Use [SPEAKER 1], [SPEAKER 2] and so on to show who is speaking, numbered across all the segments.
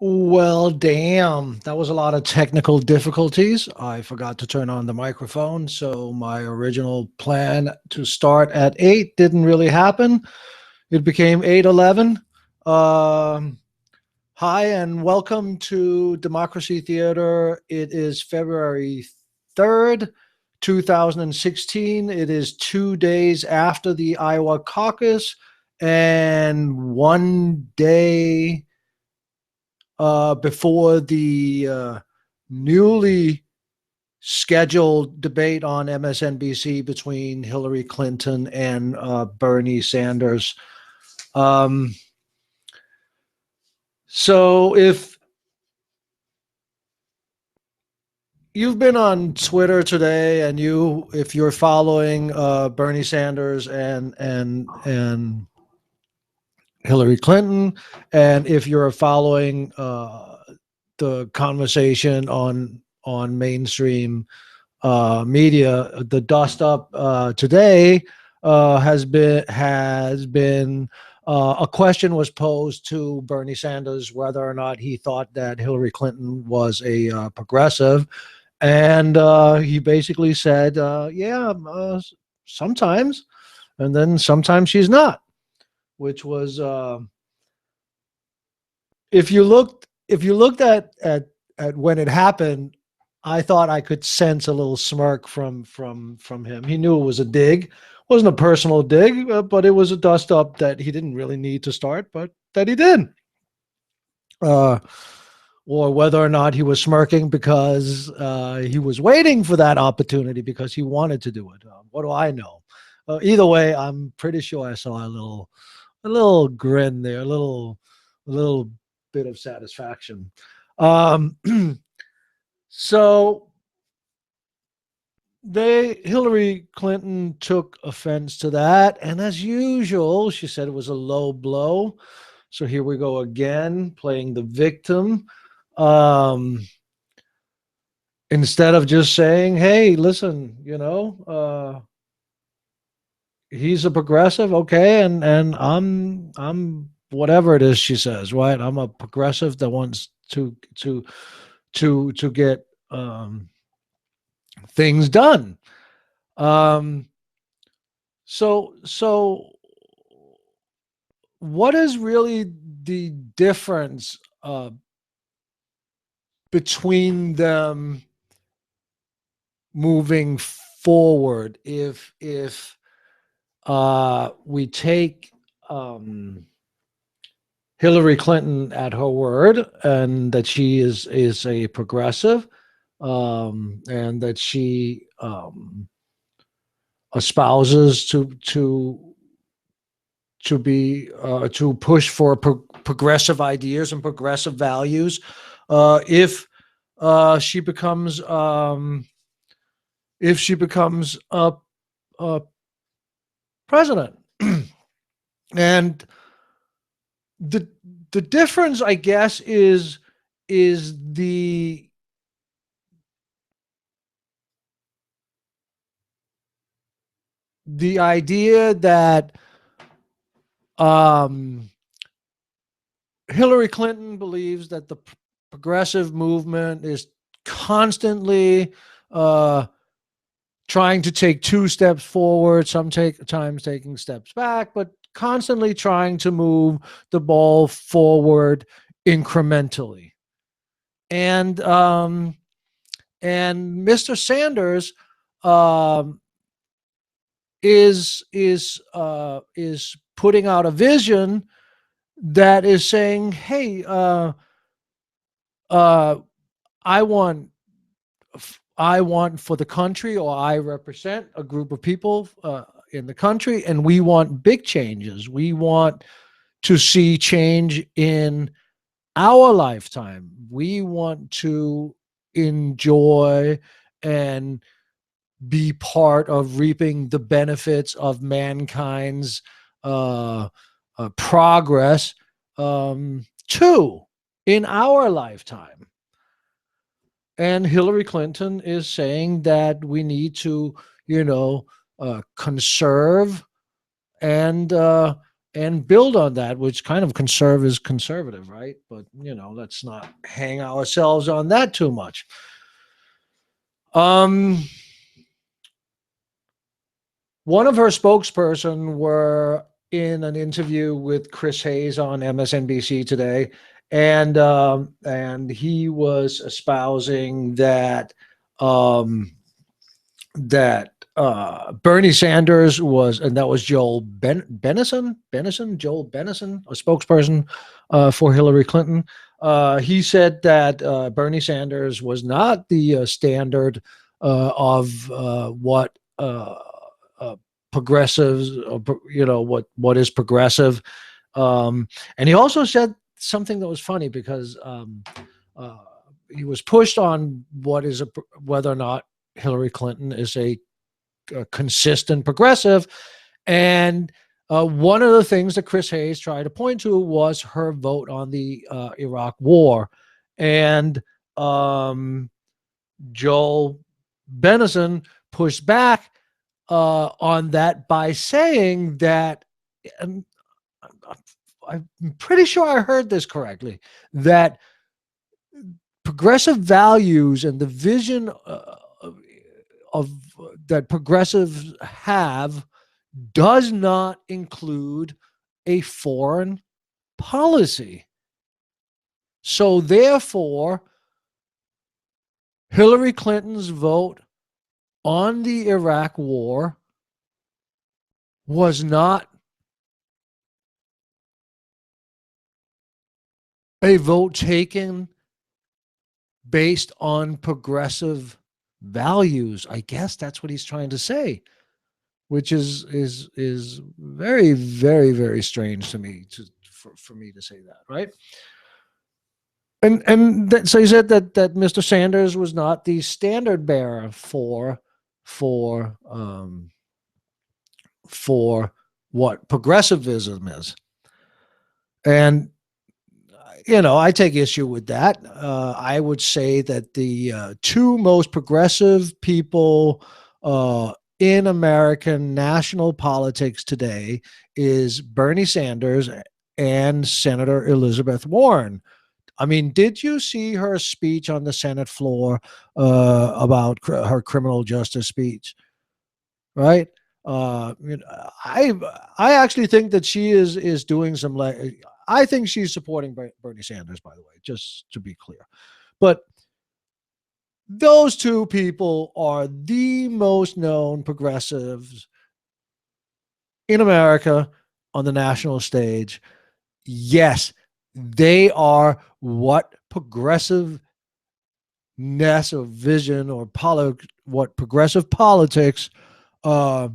[SPEAKER 1] Well, damn, that was a lot of technical difficulties. I forgot to turn on the microphone, so my original plan to start at 8 didn't really happen. It became 8:11. Um, Hi and welcome to Democracy Theater. It is February 3rd, 2016. It is 2 days after the Iowa caucus and one day before the newly scheduled debate on MSNBC between Hillary Clinton and Bernie Sanders. Um, so if you've been on Twitter today and if you're following Bernie Sanders and Hillary Clinton, and if you're following the conversation on mainstream media, the dust up today has been a question was posed to Bernie Sanders whether or not he thought that Hillary Clinton was a progressive, and he basically said, "Yeah, sometimes," and then sometimes she's not, which was if you looked at when it happened, I thought I could sense a little smirk from him. He knew it was a dig. It wasn't a personal dig, but it was a dust up that he didn't really need to start, but that he did. Uh, or whether or not he was smirking because he was waiting for that opportunity because he wanted to do it. What do I know? Either way, I'm pretty sure I saw a little grin there, a little bit of satisfaction. Um, so Hillary Clinton took offense to that, and as usual, she said it was a low blow. So here we go again, playing the victim. Um, Instead of just saying, "Hey, listen, he's a progressive, okay, and I'm whatever it is she says, right? I'm a progressive that wants to get things done." Um, so what is really the difference between them moving forward if we take Hillary Clinton at her word, and that she is a progressive, and that she espouses to push for progressive ideas and progressive values. If she becomes a president, and the the difference, I guess, is the idea that um, Hillary Clinton believes that the progressive movement is constantly uh, trying to take two steps forward, sometimes taking steps back, but constantly trying to move the ball forward incrementally. And Mr. Sanders um, is putting out a vision that is saying, "Hey, uh, I want I want for the country, or I represent a group of people in the country, and we want big changes. We want to see change in our lifetime. We want to enjoy and be part of reaping the benefits of mankind's progress too in our lifetime." And Hillary Clinton is saying that we need to, conserve and and build on that, which kind of is conservative, right? But let's not hang ourselves on that too much. One of her spokesperson were in an interview with Chris Hayes on MSNBC today, and he was espousing that Bernie Sanders was, and that was Joel Benison, Joel Benison, a spokesperson for Hillary Clinton. He said that Bernie Sanders was not the standard of what progressives, what is progressive. And he also said something that was funny because he was pushed on whether or not Hillary Clinton is a consistent progressive. And one of the things that Chris Hayes tried to point to was her vote on the Iraq War. And Joel Benison pushed back on that by saying that, and I'm pretty sure I heard this correctly, that progressive values and the vision of that progressives have does not include a foreign policy. So therefore, Hillary Clinton's vote on the Iraq War was not a vote taken based on progressive values. I guess that's what he's trying to say, which is very, very, very strange to me for me to say that, right? So he said that Mr. Sanders was not the standard bearer for what progressivism is, and I take issue with that. I would say that the two most progressive people in American national politics today is Bernie Sanders and Senator Elizabeth Warren. I mean, did you see her speech on the Senate floor about her criminal justice speech? Right? I actually think that she is doing some. I think she's supporting Bernie Sanders, by the way, just to be clear. But those two people are the most known progressives in America on the national stage. Yes, they are what progressiveness or vision or what progressive politics are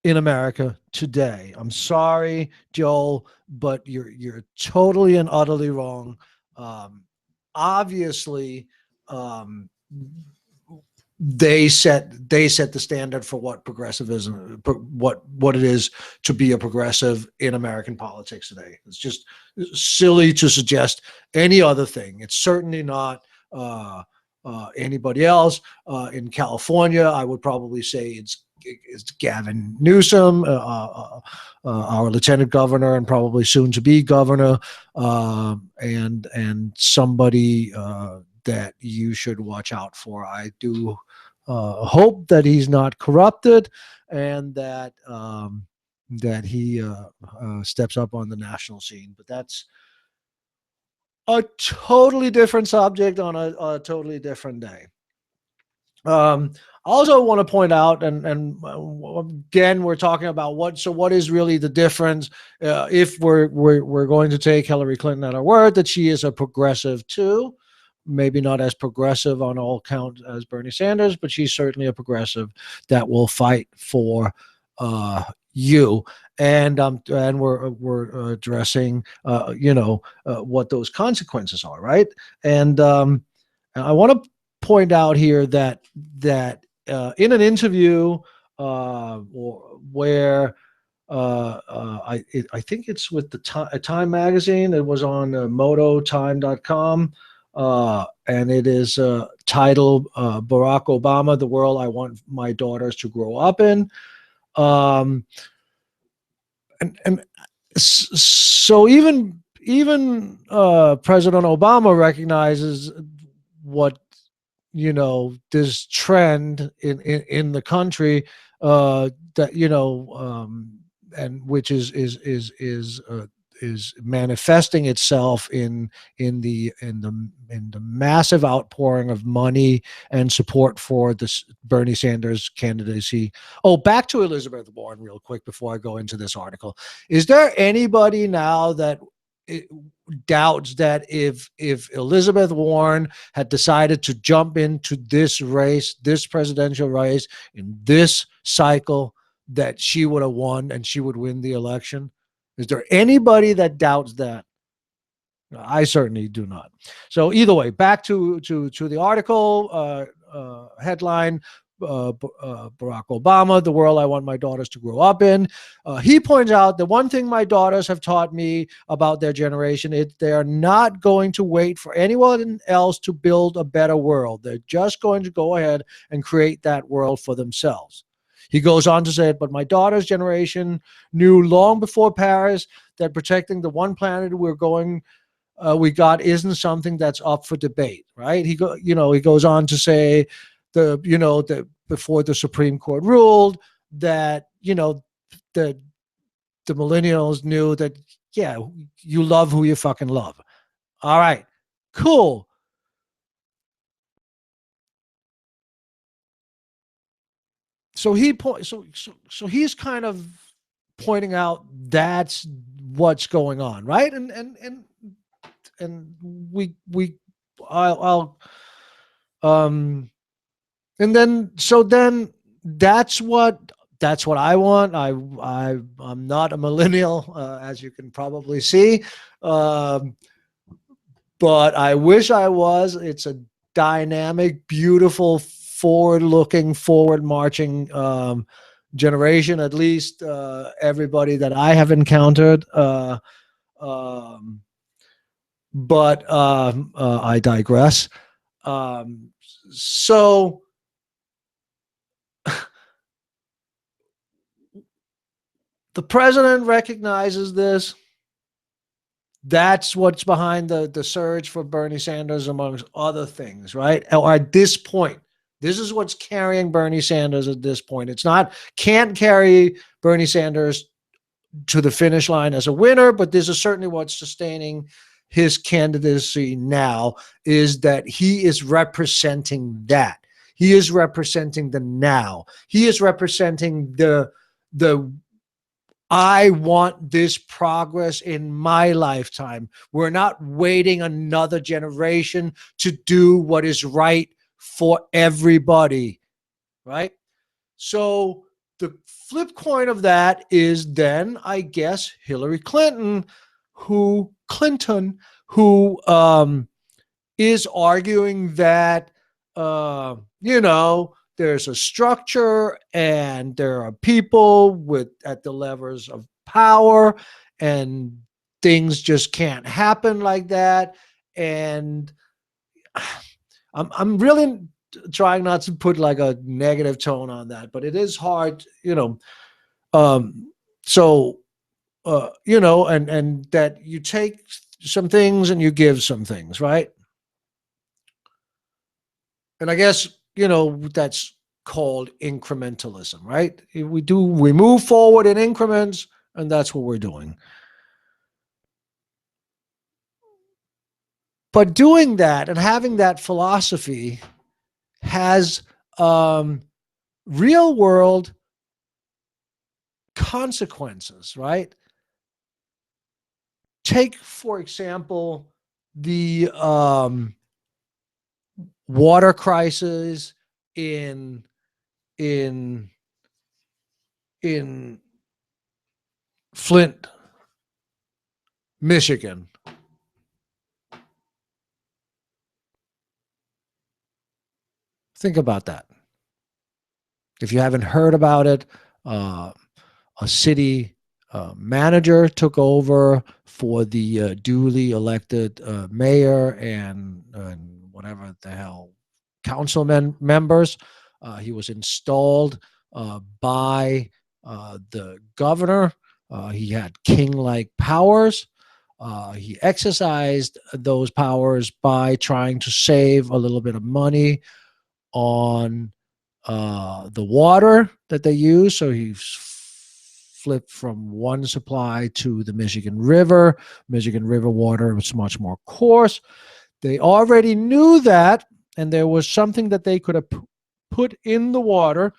[SPEAKER 1] in America today. I'm sorry, Joel, but you're totally and utterly wrong. Obviously, they set the standard for what progressivism, what it is to be a progressive in American politics today. It's just silly to suggest any other thing. It's certainly not anybody else. In California, I would probably say it's Gavin Newsom, our lieutenant governor and probably soon to be governor, and somebody that you should watch out for. I do hope that he's not corrupted and that he steps up on the national scene. But that's a totally different subject on a totally different day. I also want to point out, and again, we're talking about what is really the difference if we're going to take Hillary Clinton at her word that she is a progressive too. Maybe not as progressive on all counts as Bernie Sanders, but she's certainly a progressive that will fight for you. And we're addressing what those consequences are, right? And I want to point out here that in an interview where I think it's with the Time magazine. It was on mototime.com. And it is titled Barack Obama, the World I Want My Daughters to Grow Up in. and so even President Obama recognizes what, this trend in the country, that, and which is manifesting itself in the massive outpouring of money and support for this Bernie Sanders candidacy. Oh, back to Elizabeth Warren real quick before I go into this article. Is there anybody now that doubts that if Elizabeth Warren had decided to jump into this race, this presidential race in this cycle, that she would have won and she would win the election? Is there anybody that doubts that? I certainly do not. So either way, back to the article headline. Barack Obama, the world I want my daughters to grow up in. He points out the one thing my daughters have taught me about their generation is they are not going to wait for anyone else to build a better world. They're just going to go ahead and create that world for themselves. He goes on to say, but my daughter's generation knew long before Paris that protecting the one planet we got isn't something that's up for debate, right? He goes on to say that before the Supreme Court ruled that, the millennials knew that, yeah, you love who you fucking love. All right, cool. So he's kind of pointing out that's what's going on, right? And I'll and then that's what I want. I'm not a millennial, as you can probably see, but I wish I was. It's a dynamic, beautiful, forward-looking, forward-marching generation. At least everybody that I have encountered. But I digress. So the president recognizes this. That's what's behind the surge for Bernie Sanders, amongst other things, right? Or at this point, this is what's carrying Bernie Sanders at this point. Can't carry Bernie Sanders to the finish line as a winner, but this is certainly what's sustaining his candidacy now, is that he is representing that. He is representing the now. He is representing the I want this progress in my lifetime. We're not waiting another generation to do what is right for everybody, right? So the flip coin of that is then, I guess, Hillary Clinton, who is arguing that, there's a structure and there are people at the levers of power, and things just can't happen like that. And I'm really trying not to put like a negative tone on that, but it is hard, and that you take some things and you give some things, right? And I guess, that's called incrementalism, right? We move forward in increments, and that's what we're doing. But doing that and having that philosophy has real world consequences, right? Take, for example, the water crisis in Flint, Michigan. Think about that. If you haven't heard about it, a city manager took over for the duly elected mayor and whatever the hell councilman members. He was installed by the governor He had king-like powers. He exercised those powers by trying to save a little bit of money on the water that they use. So he flipped from one supply to the Michigan River. Michigan River water was much more coarse. They already knew that, and there was something that they could have put in the water,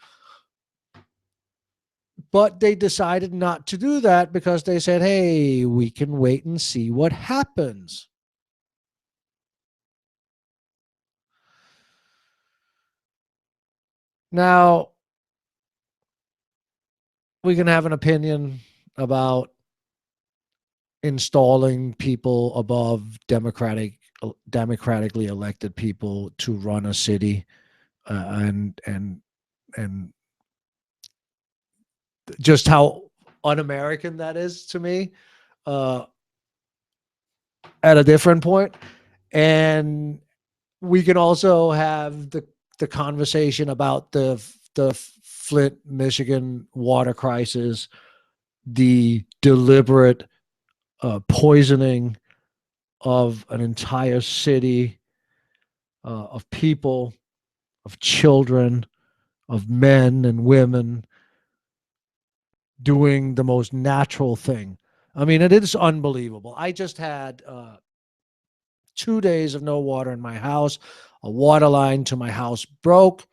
[SPEAKER 1] but they decided not to do that because they said, hey, we can wait and see what happens. Now, we can have an opinion about installing people above democratically elected people to run a city, and just how un-American that is to me, uh, at a different point. And we can also have the conversation about the Flint, Michigan water crisis, the deliberate poisoning of an entire city, of people, of children, of men and women doing the most natural thing. I mean, it is unbelievable. I just had 2 days of no water in my house. A water line to my house broke.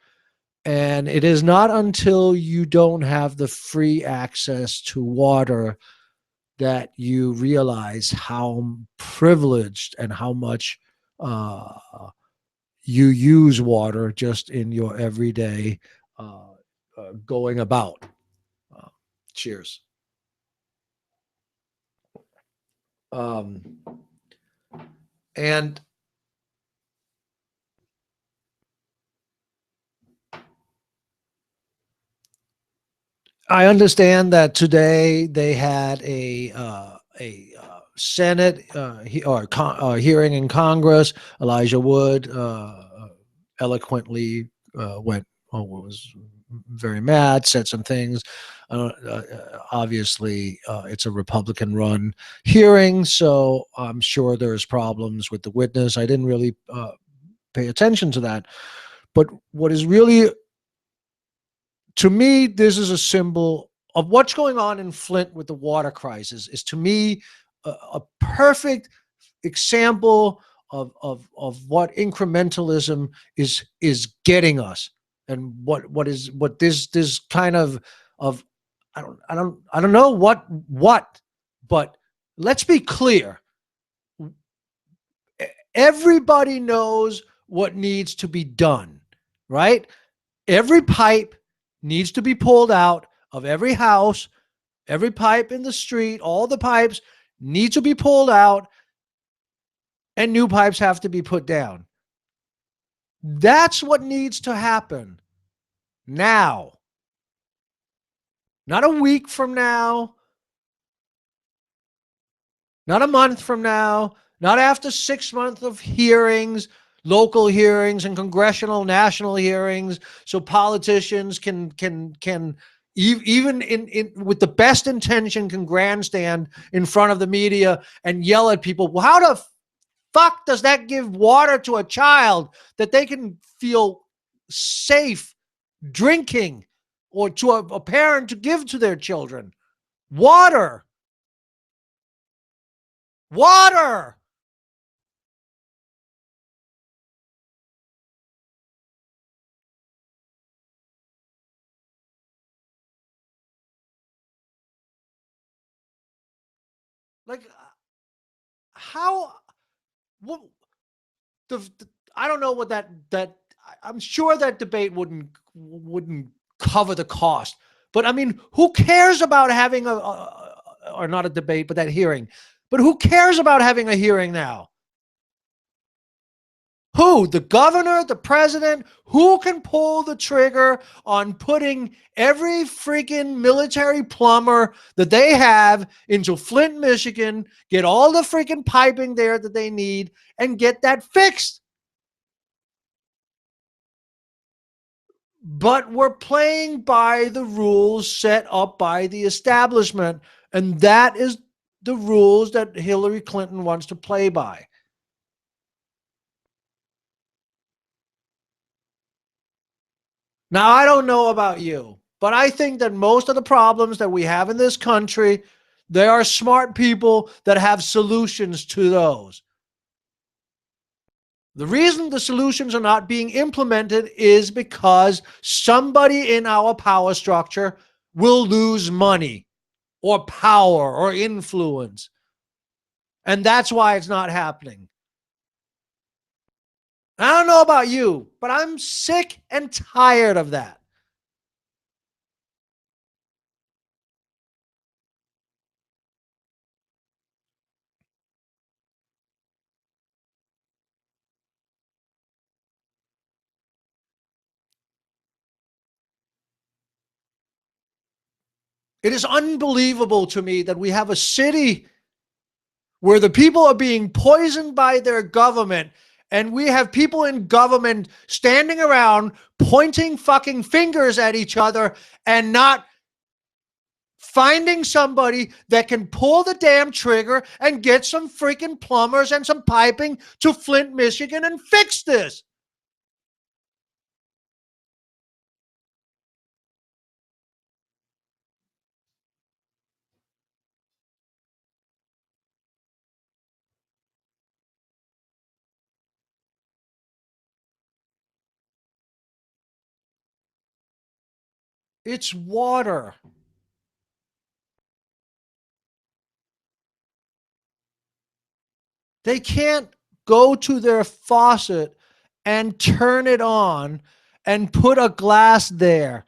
[SPEAKER 1] And it is not until you don't have the free access to water that you realize how privileged and how much uh, you use water just in your everyday going about. Uh, Cheers. Um, and I understand that today they had a Senate hearing in Congress. Elijah Wood eloquently was very mad, said some things. Obviously, it's a Republican-run hearing, so I'm sure there's problems with the witness. I didn't really pay attention to that, but what is really, to me, this is a symbol of what's going on in Flint with the water crisis. Is to me a perfect example of what incrementalism is getting us, and what this kind of I don't know what, but let's be clear. Everybody knows what needs to be done, right? Every pipe needs to be pulled out of every house, every pipe in the street, all the pipes need to be pulled out, and new pipes have to be put down. That's what needs to happen now. Not a week from now, not a month from now, not after 6 months of hearings, local hearings and congressional national hearings, so politicians can even in with the best intention can grandstand in front of the media and yell at people. Well, how the fuck does that give water to a child that they can feel safe drinking, or to a parent to give to their children? Water. Water. Like, how, what, the I don't know what that I'm sure that debate wouldn't cover the cost. But I mean, who cares about having or not a debate, but that hearing? But who cares about having a hearing now? Who? The governor, the president? Who can pull the trigger on putting every freaking military plumber that they have into Flint, Michigan, get all the freaking piping there that they need, and get that fixed? But we're playing by the rules set up by the establishment. And that is the rules that Hillary Clinton wants to play by. Now, I don't know about you, but I think that most of the problems that we have in this country, there are smart people that have solutions to those. The reason the solutions are not being implemented is because somebody in our power structure will lose money or power or influence. And that's why it's not happening. I don't know about you, but I'm sick and tired of that. It is unbelievable to me that we have a city where the people are being poisoned by their government, and we have people in government standing around pointing fucking fingers at each other and not finding somebody that can pull the damn trigger and get some freaking plumbers and some piping to Flint, Michigan and fix this. It's water. They can't go to their faucet and turn it on and put a glass there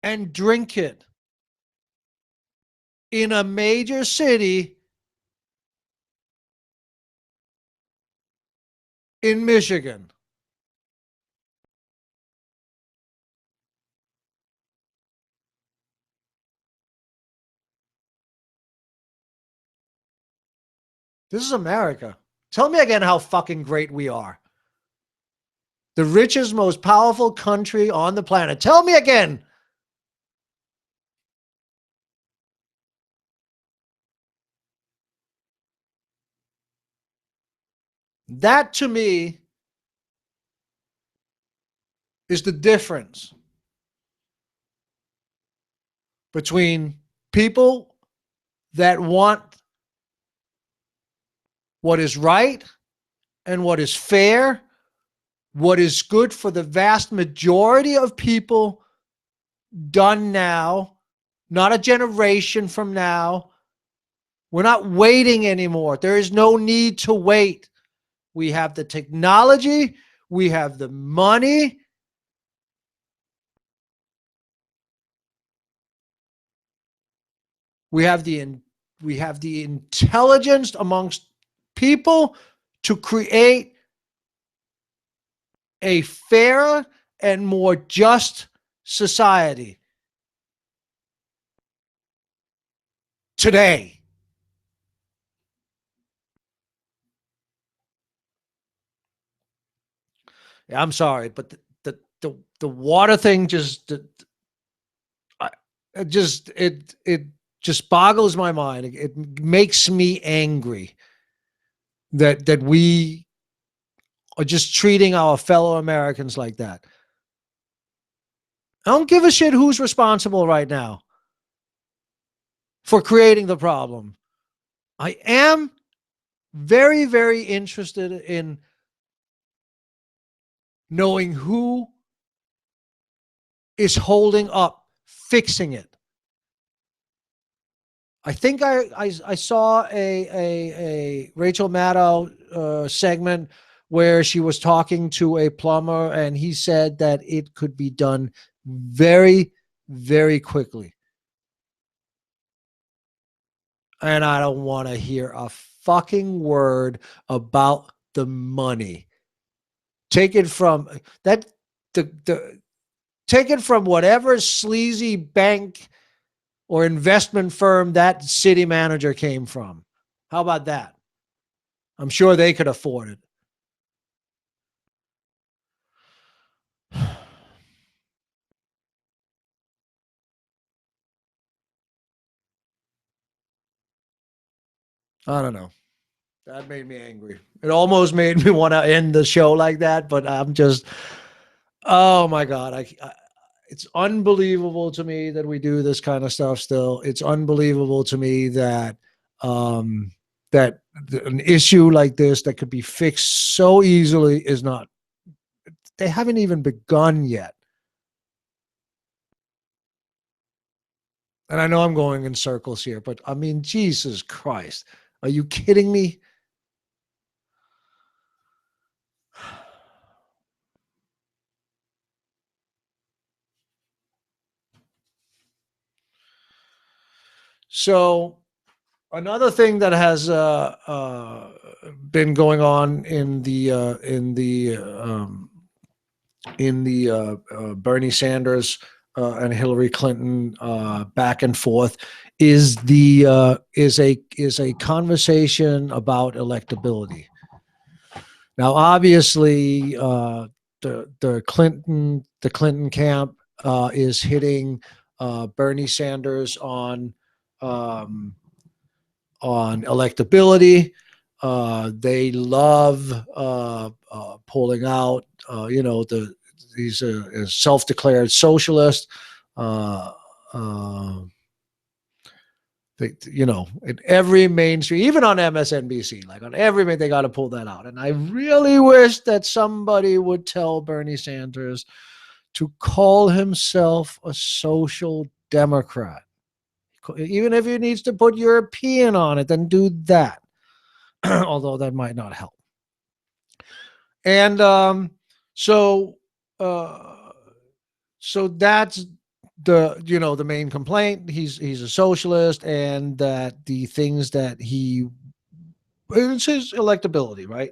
[SPEAKER 1] and drink it in a major city in Michigan. This is America. Tell me again how fucking great we are. The richest, most powerful country on the planet. Tell me again. That to me is the difference between people that want what is right and what is fair, what is good for the vast majority of people done now, not a generation from now. We're not waiting anymore. There is no need to wait. We have the technology, we have the money. We have the intelligence amongst people to create a fairer and more just society today. Yeah, I'm sorry, but the water thing just it just boggles my mind. It makes me angry that we are just treating our fellow Americans like that. I don't give a shit who's responsible right now for creating the problem. I am very, very interested in knowing who is holding up fixing it. I think I saw a Rachel Maddow segment where she was talking to a plumber, and he said that it could be done very, very quickly. And I don't want to hear a fucking word about the money. Take it from that the take it from whatever sleazy bank or investment firm that city manager came from. How about that? I'm sure they could afford it. I don't know. That made me angry. It almost made me want to end the show like that, but I'm just, oh my God. It's unbelievable to me that we do this kind of stuff still. It's unbelievable to me that, um, that an issue like this that could be fixed so easily is not, they haven't even begun yet. And I know I'm going in circles here, but I mean, Jesus Christ. Are you kidding me? So another thing that has been going on in the Bernie Sanders and Hillary Clinton back and forth is a conversation about electability. Now, obviously, the Clinton camp is hitting Bernie Sanders um, on electability. They love pulling out, these self-declared socialists. Uh, uh, in every mainstream, even on MSNBC, like on every, they got to pull that out. And I really wish that somebody would tell Bernie Sanders to call himself a social democrat. Even if he needs to put European on it, then do that. Although that might not help. And so uh, so that's the main complaint. He's a socialist, and that the things that it's his electability, right?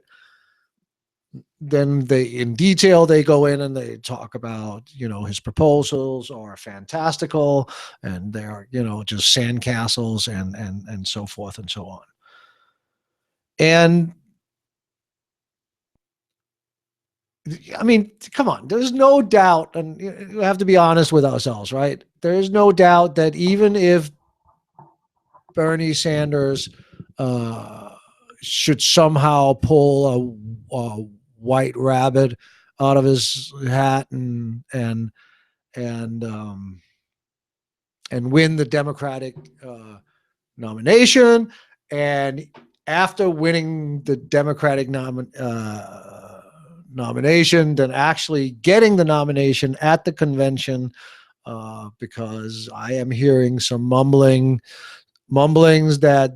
[SPEAKER 1] Then in detail they go in and they talk about his proposals are fantastical, and they're just sandcastles and so forth and so on. And I mean, come on, there's no doubt, and you have to be honest with ourselves, right? There's no doubt that even if Bernie Sanders uh, should somehow pull a white rabbit out of his hat and um, and win the Democratic nomination, and after winning the Democratic nomination, then actually getting the nomination at the convention, because I am hearing some mumblings that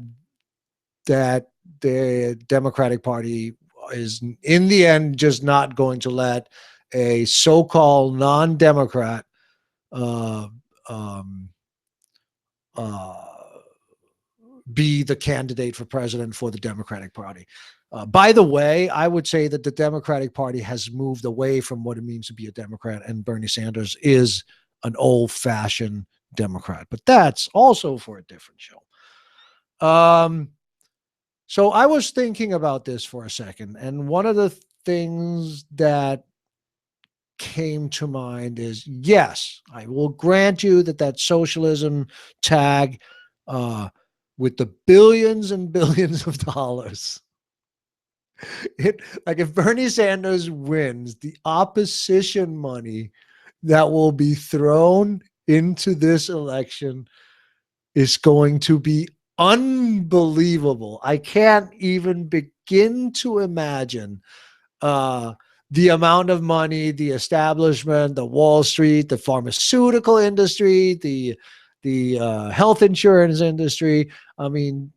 [SPEAKER 1] the Democratic Party is in the end just not going to let a so-called non-Democrat uh, um, uh, be the candidate for president for the Democratic Party. By the way, I would say that the Democratic Party has moved away from what it means to be a Democrat, and Bernie Sanders is an old-fashioned Democrat. But that's also for a different show. So I was thinking about this for a second, and one of the things that came to mind is, yes, I will grant you that socialism tag with the billions and billions of dollars. Like if Bernie Sanders wins, the opposition money that will be thrown into this election is going to be unbelievable. I can't even begin to imagine uh, the amount of money the establishment, the Wall Street, the pharmaceutical industry, the health insurance industry. I mean,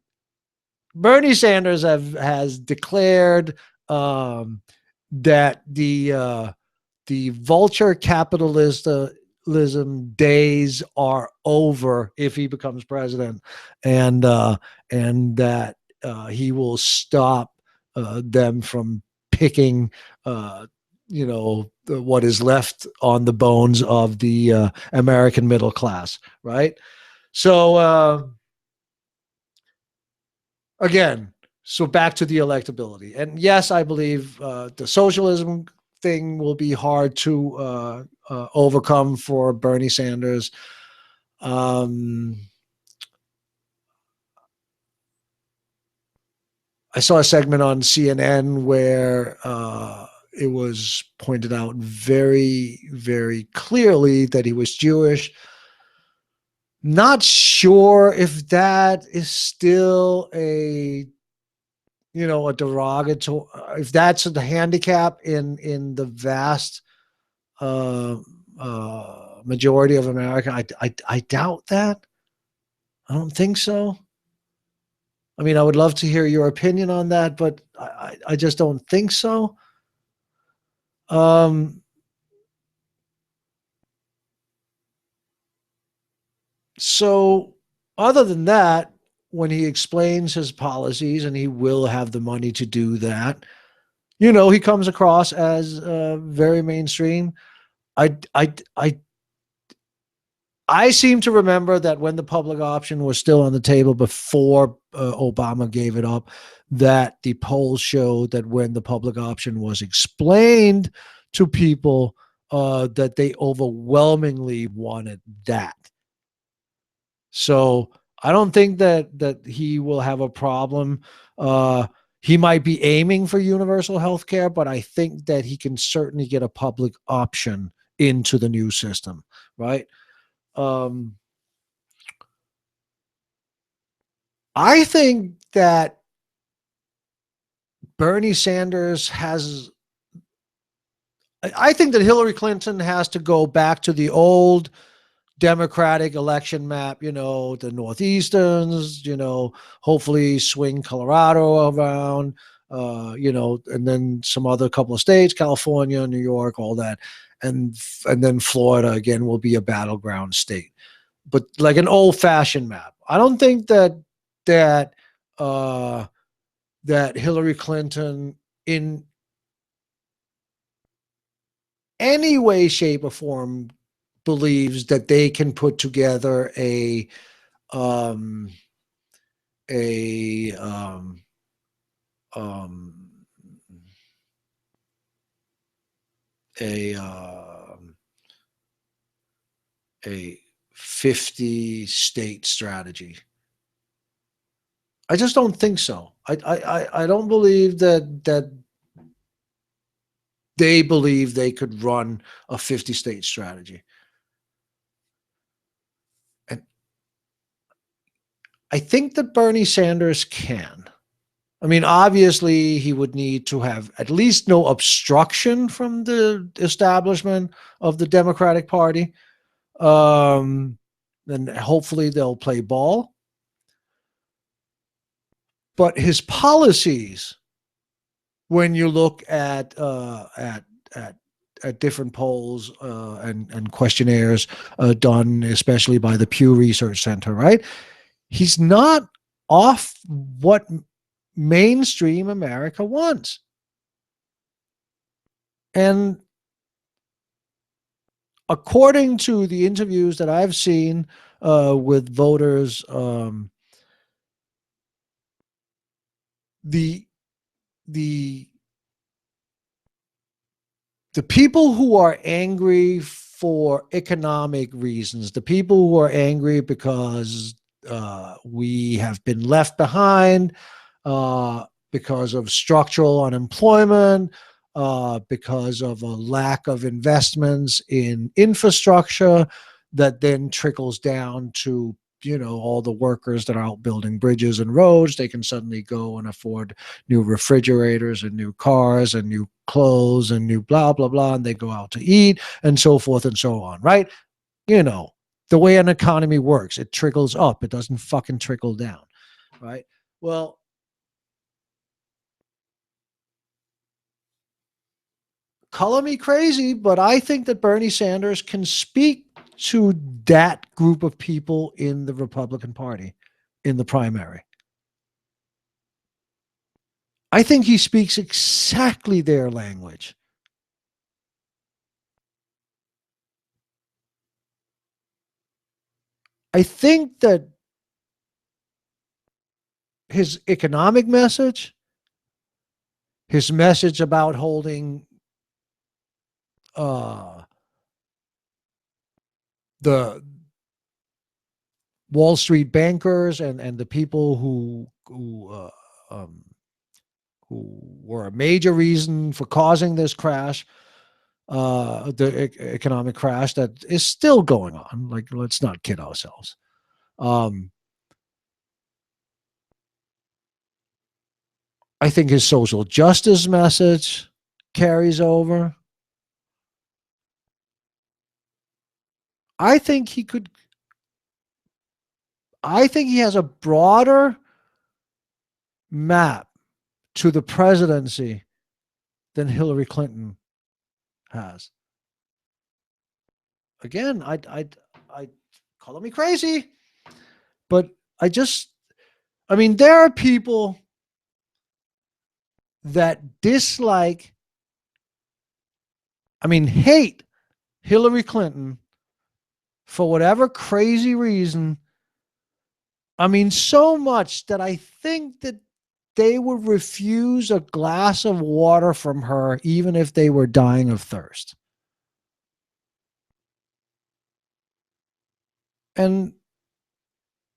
[SPEAKER 1] Bernie Sanders has declared that the vulture capitalism days are over if he becomes president, and that he will stop them from picking what is left on the bones of the American middle class, right? So again, so back to the electability. And yes, I believe the socialism thing will be hard to overcome for Bernie Sanders. Um, I saw a segment on CNN where it was pointed out very, very clearly that he was Jewish. Not sure if that is still a derogatory, if that's the handicap in the vast uh, majority of America. I doubt that. I don't think so. I mean, I would love to hear your opinion on that, but I just don't think so. Um, so, other than that, when he explains his policies, and he will have the money to do that, he comes across as very mainstream. I, I, I, I seem to remember that when the public option was still on the table before Obama gave it up, that the polls showed that when the public option was explained to people, that they overwhelmingly wanted that. So I don't think that he will have a problem. Uh, he might be aiming for universal health care, but I think that he can certainly get a public option into the new system, right? Um, I think that Bernie Sanders has. I think that Hillary Clinton has to go back to the old Democratic election map, the Northeasterns, hopefully swing Colorado around, and then some other couple of states, California, New York, all that. And then Florida again will be a battleground state, but like an old fashioned map. I don't think that uh, that Hillary Clinton in any way, shape, or form believes that they can put together um, a um, um, a um, a 50 state strategy. I just don't think so. I don't believe that they believe they could run a 50 state strategy. And I think that Bernie Sanders can. I mean, obviously, he would need to have at least no obstruction from the establishment of the Democratic Party. Then hopefully they'll play ball. But his policies, when you look at at different polls and questionnaires done, especially by the Pew Research Center, right? He's not off what mainstream America wants. And according to the interviews that I've seen with voters, the the the people who are angry for economic reasons, the people who are angry because we have been left behind, because of structural unemployment, because of a lack of investments in infrastructure that then trickles down to all the workers that are out building bridges and roads. They can suddenly go and afford new refrigerators and new cars and new clothes and new blah blah blah, and they go out to eat and so forth and so on, right? you know the way an economy works, it trickles up, it doesn't fucking trickle down, right? Well, color me crazy, but I think that Bernie Sanders can speak to that group of people in the Republican Party in the primary. I think he speaks exactly their language. I think that his economic message, his message about holding uh, the Wall Street bankers and the people who were a major reason for causing this crash, the economic crash that is still going on. Like, let's not kid ourselves. I think his social justice message carries over. I think he could. I think he has a broader map to the presidency than Hillary Clinton has. Again, I call me crazy, but I mean, there are people that dislike, I mean, hate Hillary Clinton for whatever crazy reason. I mean, so much that I think that they would refuse a glass of water from her even if they were dying of thirst. And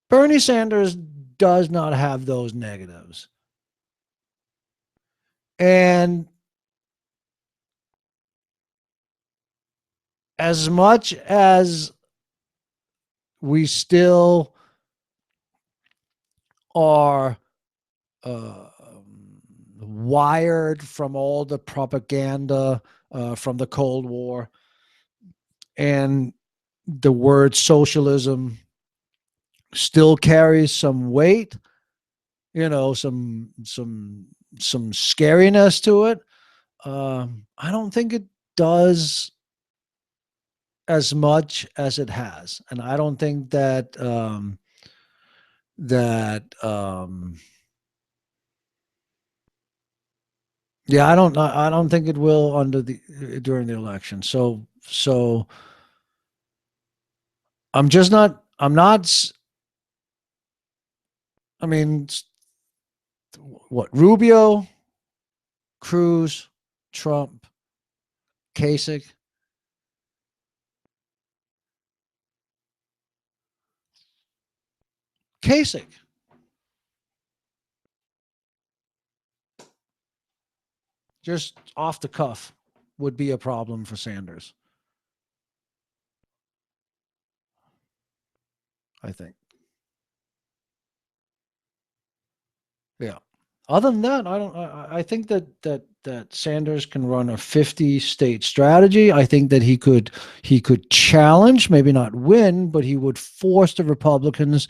[SPEAKER 1] Bernie Sanders does not have those negatives. And as much as we still are wired from all the propaganda from the Cold War, and the word socialism still carries some weight, some scariness to it. I don't think it does as much as it has, and I don't think that yeah, I don't think it will during the election. So I'm not. I mean, what, Rubio, Cruz, Trump, Kasich. Just off the cuff, would be a problem for Sanders, I think. Yeah. Other than that, I think that Sanders can run a 50-state strategy. I think that he could challenge, maybe not win, but he would force the Republicans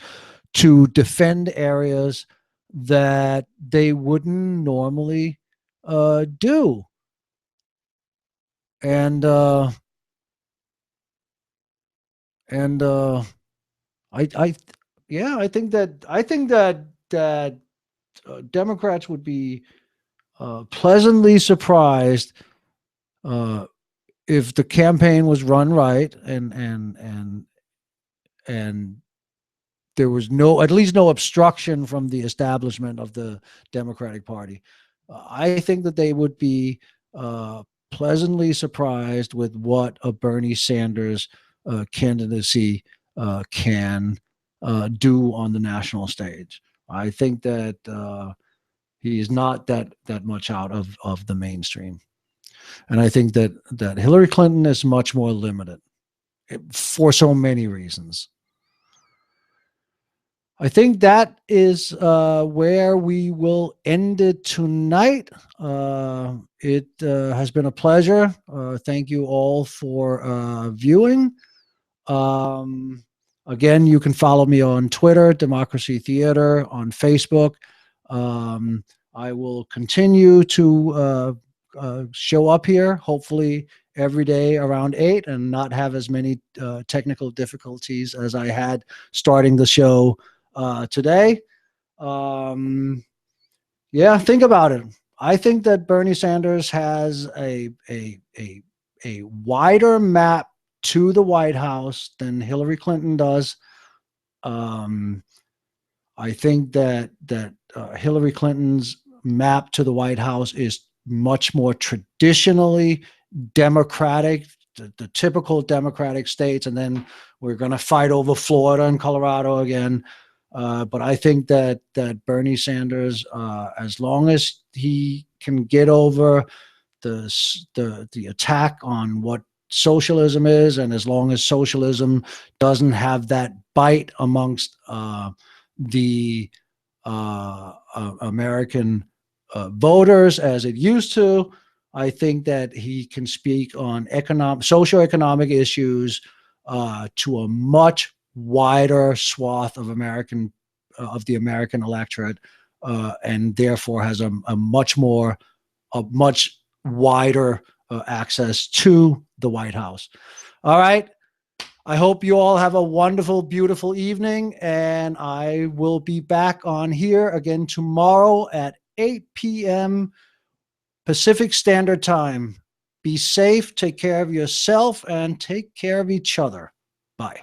[SPEAKER 1] to defend areas that they wouldn't normally do. And I yeah, I think that Democrats would be pleasantly surprised if the campaign was run right, and there was at least no obstruction from the establishment of the Democratic Party. I think that they would be pleasantly surprised with what a Bernie Sanders candidacy can do on the national stage. I think that he is not that much out of the mainstream, and I think that Hillary Clinton is much more limited for so many reasons. I think that is where we will end it tonight. It has been a pleasure. Thank you all for viewing. Again, you can follow me on Twitter, Democracy Theater, on Facebook. I will continue to show up here, hopefully every day around 8, and not have as many technical difficulties as I had starting the show today. Yeah, think about it. I think that Bernie Sanders has a wider map to the White House than Hillary Clinton does. I think that Hillary Clinton's map to the White House is much more traditionally Democratic, the typical Democratic states, and then we're going to fight over Florida and Colorado again. But I think that Bernie Sanders, as long as he can get over the attack on what socialism is, and as long as socialism doesn't have that bite amongst the American voters as it used to, I think that he can speak on socioeconomic issues to a much wider swath of of the American electorate, and therefore has a much wider access to the White House. All right. I hope you all have a wonderful, beautiful evening, and I will be back on here again tomorrow at 8 p.m. Pacific Standard Time. Be safe, take care of yourself, and take care of each other. Bye.